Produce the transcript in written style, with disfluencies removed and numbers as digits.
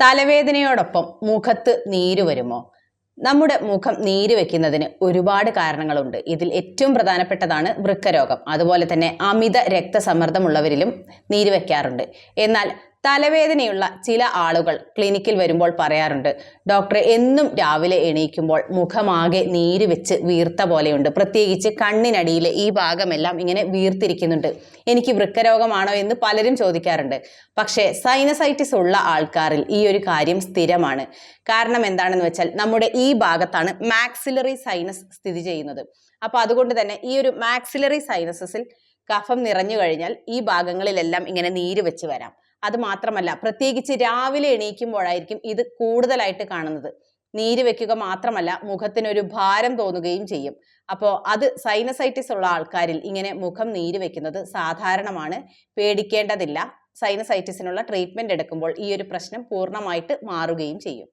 തലവേദനയോടൊപ്പം മുഖത്ത് നീര് വരുമോ? നമ്മുടെ മുഖം നീര് വെക്കുന്നതിന് ഒരുപാട് കാരണങ്ങളുണ്ട്. ഇതിൽ ഏറ്റവും പ്രധാനപ്പെട്ടതാണ് വൃക്കരോഗം. അതുപോലെ തന്നെ അമിത രക്തസമ്മർദ്ദമുള്ളവരിലും നീര് വെക്കാറുണ്ട്. എന്നാൽ തലവേദനയുള്ള ചില ആളുകൾ ക്ലിനിക്കിൽ വരുമ്പോൾ പറയാറുണ്ട്, ഡോക്ടറെ എന്നും രാവിലെ എണീക്കുമ്പോൾ മുഖമാകെ നീര് വെച്ച് വീർത്ത പോലെയുണ്ട്, പ്രത്യേകിച്ച് കണ്ണിനടിയിലെ ഈ ഭാഗമെല്ലാം ഇങ്ങനെ വീർത്തിരിക്കുന്നുണ്ട്, എനിക്ക് വൃക്കരോഗമാണോ എന്ന് പലരും ചോദിക്കാറുണ്ട്. പക്ഷേ സൈനസൈറ്റിസ് ഉള്ള ആൾക്കാരിൽ ഈ ഒരു കാര്യം സ്ഥിരമാണ്. കാരണം എന്താണെന്ന് വെച്ചാൽ നമ്മുടെ ഈ ഭാഗത്താണ് മാക്സിലറി സൈനസ് സ്ഥിതി ചെയ്യുന്നത്. അപ്പൊ അതുകൊണ്ട് തന്നെ ഈ ഒരു മാക്സിലറി സൈനസസിൽ കഫം നിറഞ്ഞു കഴിഞ്ഞാൽ ഈ ഭാഗങ്ങളിലെല്ലാം ഇങ്ങനെ നീര് വെച്ച് വരാം. അത് മാത്രമല്ല, പ്രത്യേകിച്ച് രാവിലെ എണീക്കുമ്പോഴായിരിക്കും ഇത് കൂടുതലായിട്ട് കാണുന്നത്. നീര് വെക്കുക മാത്രമല്ല, മുഖത്തിനൊരു ഭാരം തോന്നുകയും ചെയ്യും. അപ്പോൾ അത് സൈനസൈറ്റിസ് ഉള്ള ആൾക്കാരിൽ ഇങ്ങനെ മുഖം നീര് വെക്കുന്നത് സാധാരണമാണ്, പേടിക്കേണ്ടതില്ല. സൈനസൈറ്റിസിനുള്ള ട്രീറ്റ്മെന്റ് എടുക്കുമ്പോൾ ഈ ഒരു പ്രശ്നം പൂർണ്ണമായിട്ട് മാറുകയും ചെയ്യും.